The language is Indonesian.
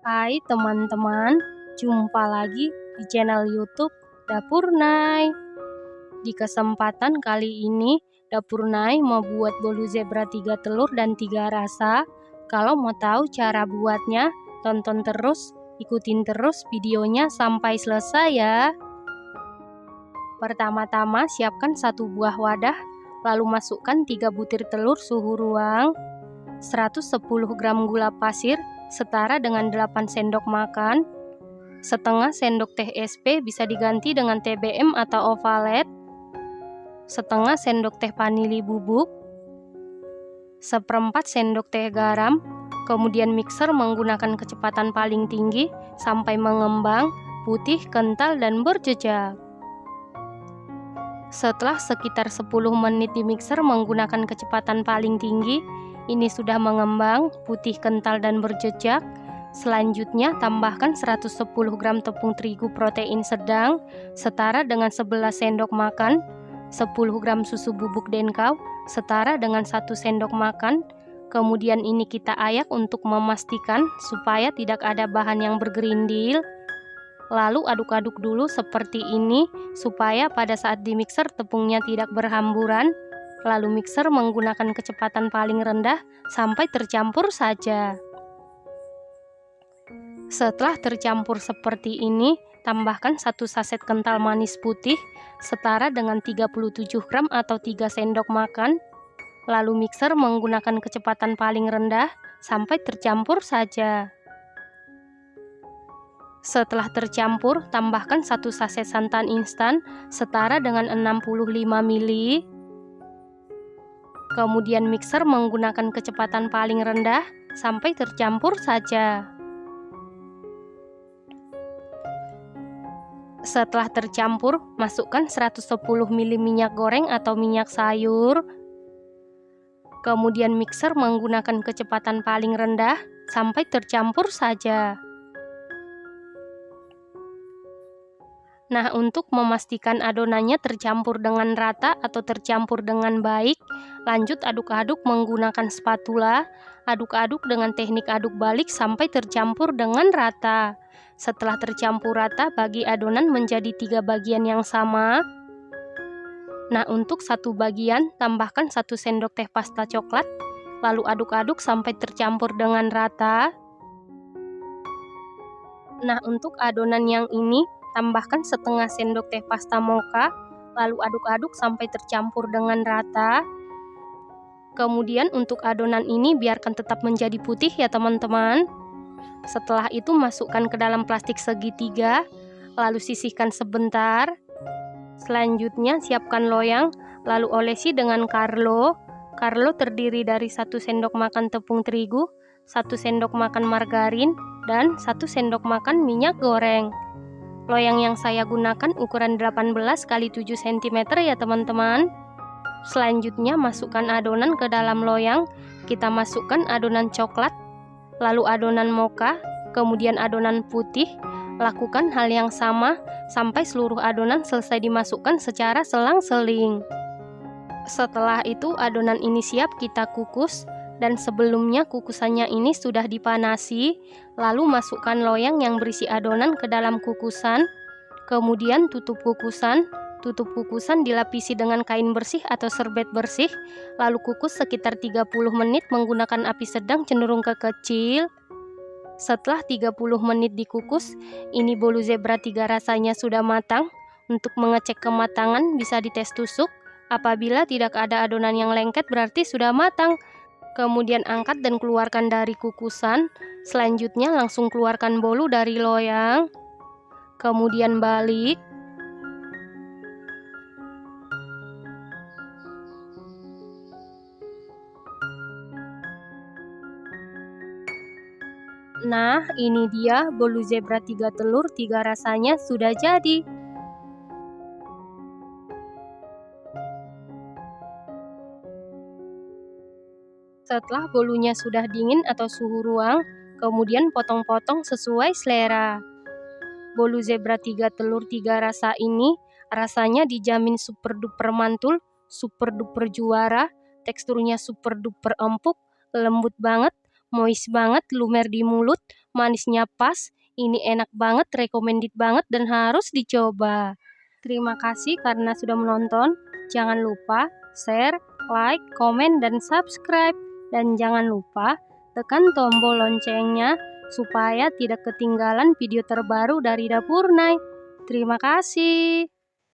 Hai teman-teman, jumpa lagi di channel YouTube Dapur Nay. Di kesempatan kali ini, Dapur Nay mau buat bolu zebra 3 telur dan 3 rasa. Kalau mau tahu cara buatnya, tonton terus, ikutin terus videonya sampai selesai ya. Pertama-tama siapkan 1 buah wadah, lalu masukkan 3 butir telur suhu ruang, 110 gram gula pasir setara dengan 8 sendok makan, setengah sendok teh SP bisa diganti dengan TBM atau ovalet, setengah sendok teh vanili bubuk, seperempat sendok teh garam, kemudian mixer menggunakan kecepatan paling tinggi sampai mengembang, putih, kental, dan berjejak. Setelah sekitar 10 menit di mixer menggunakan kecepatan paling tinggi, ini sudah mengembang, putih, kental, dan berjejak. Selanjutnya tambahkan 110 gram tepung terigu protein sedang setara dengan 11 sendok makan, 10 gram susu bubuk denkau setara dengan 1 sendok makan. Kemudian ini kita ayak untuk memastikan supaya tidak ada bahan yang bergerindil. Lalu aduk-aduk dulu seperti ini supaya pada saat di mixer tepungnya tidak berhamburan. Lalu mixer menggunakan kecepatan paling rendah sampai tercampur saja. Setelah tercampur seperti ini, tambahkan 1 saset kental manis putih setara dengan 37 gram atau 3 sendok makan. Lalu mixer menggunakan kecepatan paling rendah sampai tercampur saja. Setelah tercampur, tambahkan 1 saset santan instan setara dengan 65 ml. Kemudian mixer menggunakan kecepatan paling rendah sampai tercampur saja. Setelah tercampur, masukkan 110 ml minyak goreng atau minyak sayur. Kemudian mixer menggunakan kecepatan paling rendah sampai tercampur saja. Nah, untuk memastikan adonannya tercampur dengan rata atau tercampur dengan baik, lanjut aduk-aduk menggunakan spatula. Aduk-aduk dengan teknik aduk balik sampai tercampur dengan rata. Setelah tercampur rata, bagi adonan menjadi 3 bagian yang sama. Nah, untuk 1 bagian, tambahkan 1 sendok teh pasta coklat, lalu aduk-aduk sampai tercampur dengan rata. Nah, untuk adonan yang ini, tambahkan setengah sendok teh pasta mocha, lalu aduk-aduk sampai tercampur dengan rata. Kemudian untuk adonan ini biarkan tetap menjadi putih ya teman-teman. Setelah itu masukkan ke dalam plastik segitiga, lalu sisihkan sebentar. Selanjutnya siapkan loyang, lalu olesi dengan Carlo. Carlo terdiri dari 1 sendok makan tepung terigu, 1 sendok makan margarin, dan 1 sendok makan minyak goreng. Loyang yang saya gunakan ukuran 18 x 7 cm ya teman-teman. Selanjutnya masukkan adonan ke dalam loyang. Kita masukkan adonan coklat, lalu adonan mocha, kemudian adonan putih. Lakukan hal yang sama sampai seluruh adonan selesai dimasukkan secara selang-seling. Setelah itu adonan ini siap kita kukus, dan sebelumnya kukusannya ini sudah dipanasi. Lalu masukkan loyang yang berisi adonan ke dalam kukusan. Kemudian tutup kukusan. Tutup kukusan dilapisi dengan kain bersih atau serbet bersih. Lalu kukus sekitar 30 menit menggunakan api sedang cenderung ke kecil. Setelah 30 menit dikukus, ini bolu zebra 3 rasanya sudah matang. Untuk mengecek kematangan bisa dites tusuk. Apabila tidak ada adonan yang lengket berarti sudah matang. Kemudian angkat dan keluarkan dari kukusan. Selanjutnya langsung keluarkan bolu dari loyang. Kemudian balik. Nah, ini dia bolu zebra 3 telur 3 rasanya sudah jadi. Setelah bolunya sudah dingin atau suhu ruang, kemudian potong-potong sesuai selera. Bolu zebra 3 telur 3 rasa ini rasanya dijamin super duper mantul, super duper juara, teksturnya super duper empuk, lembut banget, moist banget, lumer di mulut, manisnya pas, ini enak banget, recommended banget dan harus dicoba. Terima kasih karena sudah menonton. Jangan lupa share, like, komen, dan subscribe. Dan jangan lupa tekan tombol loncengnya supaya tidak ketinggalan video terbaru dari Dapur Nay. Terima kasih.